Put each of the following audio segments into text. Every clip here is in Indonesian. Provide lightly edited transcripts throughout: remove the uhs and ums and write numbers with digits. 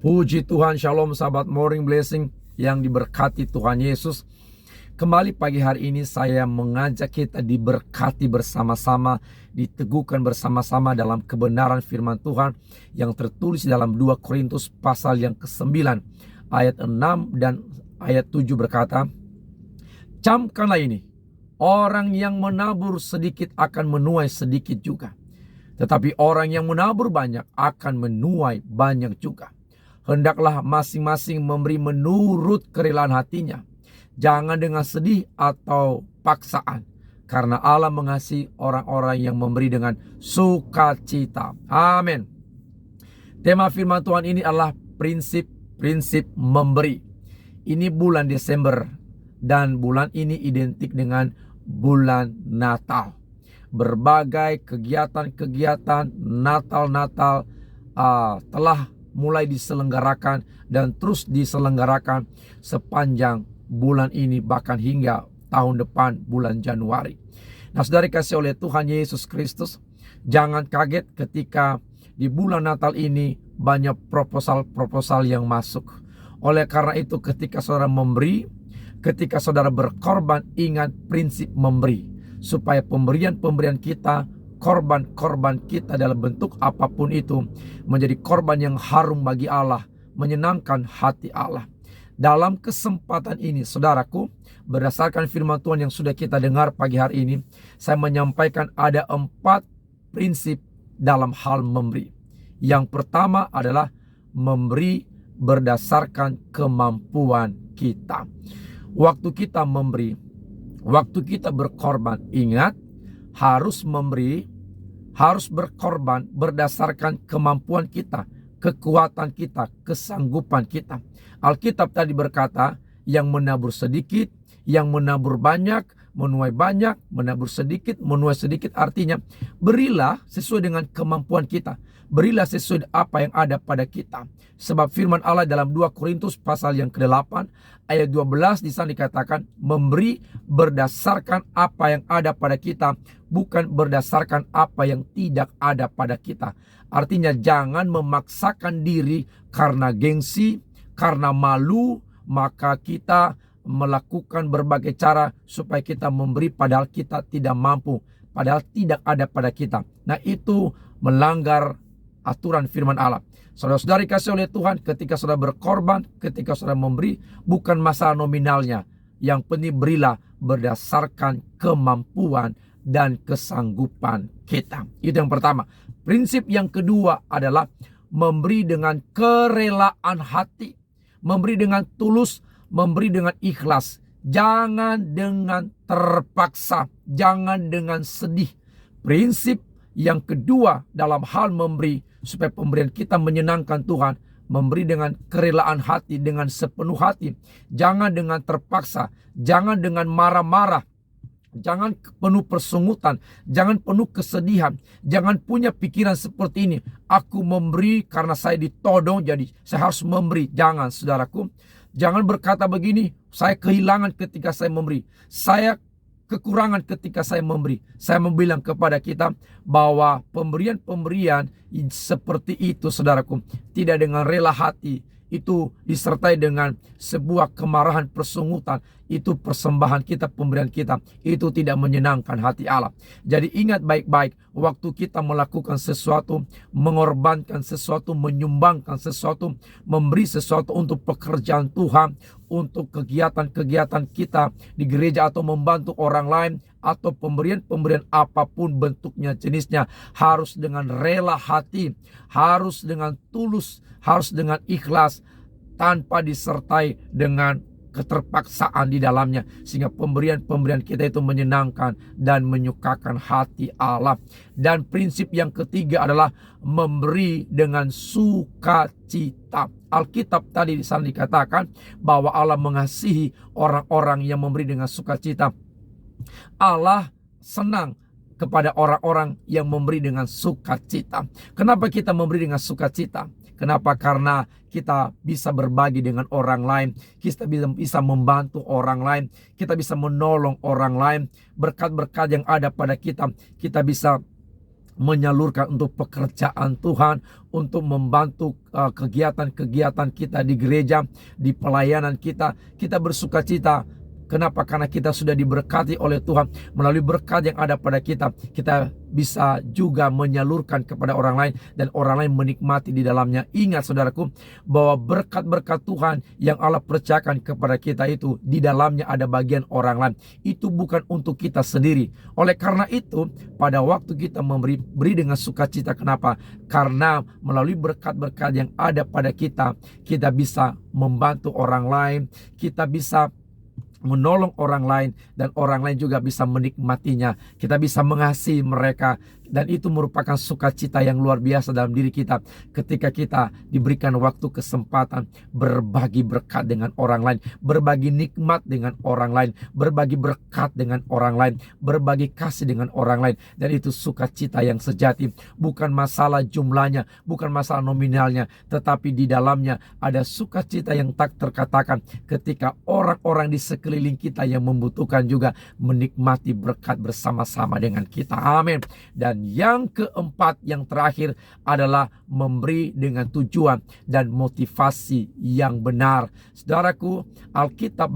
Puji Tuhan, Shalom sahabat Morning Blessing yang diberkati Tuhan Yesus. Kembali pagi hari ini saya mengajak kita diberkati bersama-sama, diteguhkan bersama-sama dalam kebenaran firman Tuhan yang tertulis dalam 2 Korintus pasal yang ke-9 ayat 6 dan ayat 7 berkata, "Camkanlah ini, orang yang menabur sedikit akan menuai sedikit juga, tetapi orang yang menabur banyak akan menuai banyak juga. Hendaklah masing-masing memberi menurut kerelaan hatinya, jangan dengan sedih atau paksaan, karena Allah mengasihi orang-orang yang memberi dengan sukacita." Amin. Tema firman Tuhan ini adalah prinsip memberi. Ini bulan Desember dan bulan ini identik dengan bulan Natal. Berbagai kegiatan-kegiatan Natal telah mulai diselenggarakan dan terus diselenggarakan sepanjang bulan ini, bahkan hingga tahun depan bulan Januari. Nah, saudara kasih oleh Tuhan Yesus Kristus, jangan kaget ketika di bulan Natal ini banyak proposal-proposal yang masuk. Oleh karena itu, ketika saudara memberi, ketika saudara berkorban, ingat prinsip memberi, supaya pemberian-pemberian kita, korban-korban kita dalam bentuk apapun itu, menjadi korban yang harum bagi Allah, menyenangkan hati Allah. Dalam kesempatan ini, saudaraku, berdasarkan firman Tuhan yang sudah kita dengar pagi hari ini, saya menyampaikan ada 4 prinsip dalam hal memberi. Yang pertama adalah memberi berdasarkan kemampuan kita. Waktu kita memberi, waktu kita berkorban, ingat, harus memberi, harus berkorban berdasarkan kemampuan kita, kekuatan kita, kesanggupan kita. Alkitab tadi berkata, yang menabur sedikit, yang menabur banyak, menuai banyak, menabur sedikit, menuai sedikit. Artinya, berilah sesuai dengan kemampuan kita. Berilah sesuai apa yang ada pada kita. Sebab firman Allah dalam 2 Korintus pasal yang ke-8 ayat 12 di sana dikatakan, memberi berdasarkan apa yang ada pada kita, bukan berdasarkan apa yang tidak ada pada kita. Artinya jangan memaksakan diri karena gengsi, karena malu, maka kita melakukan berbagai cara supaya kita memberi padahal kita tidak mampu, padahal tidak ada pada kita. Nah, itu melanggar aturan firman Allah. Saudara-saudari kasih oleh Tuhan, ketika saudara berkorban, ketika saudara memberi, bukan masalah nominalnya. Yang penting berilah berdasarkan kemampuan dan kesanggupan kita. Itu yang pertama. Prinsip yang kedua adalah memberi dengan kerelaan hati. Memberi dengan tulus, memberi dengan ikhlas. Jangan dengan terpaksa, jangan dengan sedih. Prinsip yang kedua dalam hal memberi, supaya pemberian kita menyenangkan Tuhan, memberi dengan kerelaan hati, dengan sepenuh hati. Jangan dengan terpaksa, jangan dengan marah-marah, jangan penuh persungutan, jangan penuh kesedihan. Jangan punya pikiran seperti ini, aku memberi karena saya ditodong jadi saya harus memberi. Jangan, saudaraku. Jangan berkata begini, saya kehilangan ketika saya memberi, saya kekurangan ketika saya memberi. Saya membilang kepada kita bahwa pemberian-pemberian seperti itu, saudaraku, tidak dengan rela hati, itu disertai dengan sebuah kemarahan, persungutan. Itu persembahan kita, pemberian kita, itu tidak menyenangkan hati Allah. Jadi ingat baik-baik, waktu kita melakukan sesuatu, mengorbankan sesuatu, menyumbangkan sesuatu, memberi sesuatu untuk pekerjaan Tuhan, untuk kegiatan-kegiatan kita di gereja, atau membantu orang lain, atau pemberian-pemberian apapun bentuknya, jenisnya, harus dengan rela hati, harus dengan tulus, harus dengan ikhlas, tanpa disertai dengan keterpaksaan di dalamnya, sehingga pemberian-pemberian kita itu menyenangkan dan menyukakan hati Allah. Dan prinsip yang ketiga adalah memberi dengan sukacita. Alkitab tadi di sana dikatakan bahwa Allah mengasihi orang-orang yang memberi dengan sukacita. Allah senang kepada orang-orang yang memberi dengan sukacita. Kenapa kita memberi dengan sukacita? Kenapa? Karena kita bisa berbagi dengan orang lain, kita bisa membantu orang lain, kita bisa menolong orang lain. Berkat-berkat yang ada pada kita, kita bisa menyalurkan untuk pekerjaan Tuhan, untuk membantu kegiatan-kegiatan kita di gereja, di pelayanan kita. Kita bersuka cita. Kenapa? Karena kita sudah diberkati oleh Tuhan. Melalui berkat yang ada pada kita, kita bisa juga menyalurkan kepada orang lain, dan orang lain menikmati di dalamnya. Ingat saudaraku, bahwa berkat-berkat Tuhan yang Allah percayakan kepada kita itu, di dalamnya ada bagian orang lain. Itu bukan untuk kita sendiri. Oleh karena itu, pada waktu kita beri dengan sukacita. Kenapa? Karena melalui berkat-berkat yang ada pada kita, kita bisa membantu orang lain, kita bisa menolong orang lain, dan orang lain juga bisa menikmatinya. Kita bisa mengasihi mereka, dan itu merupakan sukacita yang luar biasa dalam diri kita ketika kita diberikan waktu, kesempatan berbagi berkat dengan orang lain, berbagi nikmat dengan orang lain, berbagi berkat dengan orang lain, berbagi kasih dengan orang lain. Dan itu sukacita yang sejati. Bukan masalah jumlahnya, bukan masalah nominalnya, tetapi di dalamnya ada sukacita yang tak terkatakan ketika orang-orang di sekeliling kita yang membutuhkan juga menikmati berkat bersama-sama dengan kita. Amin. Dan yang keempat, yang terakhir adalah memberi dengan tujuan dan motivasi yang benar. Saudaraku, Alkitab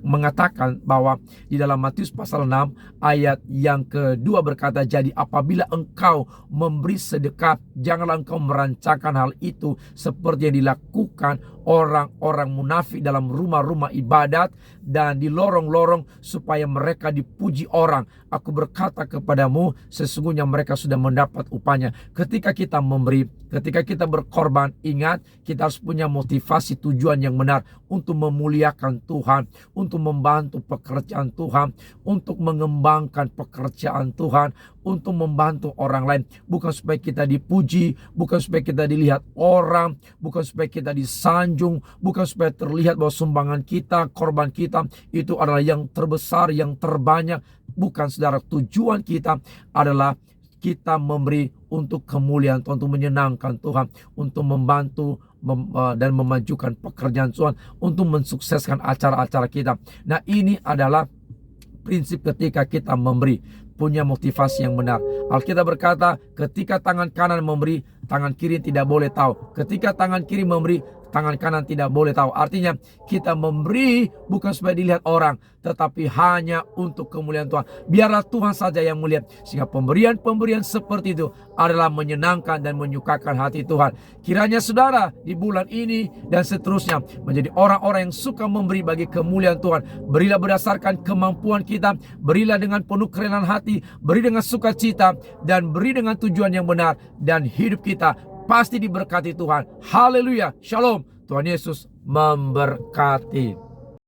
mengatakan bahwa di dalam Matius pasal 6 ayat yang kedua berkata, jadi apabila engkau memberi sedekah, janganlah engkau merancangkan hal itu seperti yang dilakukan orang-orang munafik dalam rumah-rumah ibadat dan di lorong-lorong supaya mereka dipuji orang. Aku berkata kepadamu, sesungguhnya mereka sudah mendapat upahnya. Ketika kita memberi, ketika kita berkorban, ingat kita harus punya motivasi, tujuan yang benar untuk memuliakan Tuhan, untuk membantu pekerjaan Tuhan, untuk mengembangkan pekerjaan Tuhan, untuk membantu orang lain. Bukan supaya kita dipuji, bukan supaya kita dilihat orang, bukan supaya kita disanjung, bukan supaya terlihat bahwa sumbangan kita, korban kita itu adalah yang terbesar, yang terbanyak. Bukan, saudara. Tujuan kita adalah kita memberi untuk kemuliaan Tuhan, untuk menyenangkan Tuhan, untuk membantu dan memajukan pekerjaan Tuhan, untuk mensukseskan acara-acara kita. Nah, ini adalah prinsip ketika kita memberi, punya motivasi yang benar. Alkitab berkata, ketika tangan kanan memberi, tangan kiri tidak boleh tahu. Ketika tangan kiri memberi, tangan kanan tidak boleh tahu. Artinya kita memberi bukan supaya dilihat orang, tetapi hanya untuk kemuliaan Tuhan. Biarlah Tuhan saja yang melihat. Sehingga pemberian-pemberian seperti itu adalah menyenangkan dan menyukakan hati Tuhan. Kiranya saudara di bulan ini dan seterusnya menjadi orang-orang yang suka memberi bagi kemuliaan Tuhan. Berilah berdasarkan kemampuan kita, berilah dengan penuh kerelaan hati, beri dengan sukacita, dan beri dengan tujuan yang benar. Dan hidup kita pasti diberkati Tuhan. Haleluya. Shalom. Tuhan Yesus memberkati.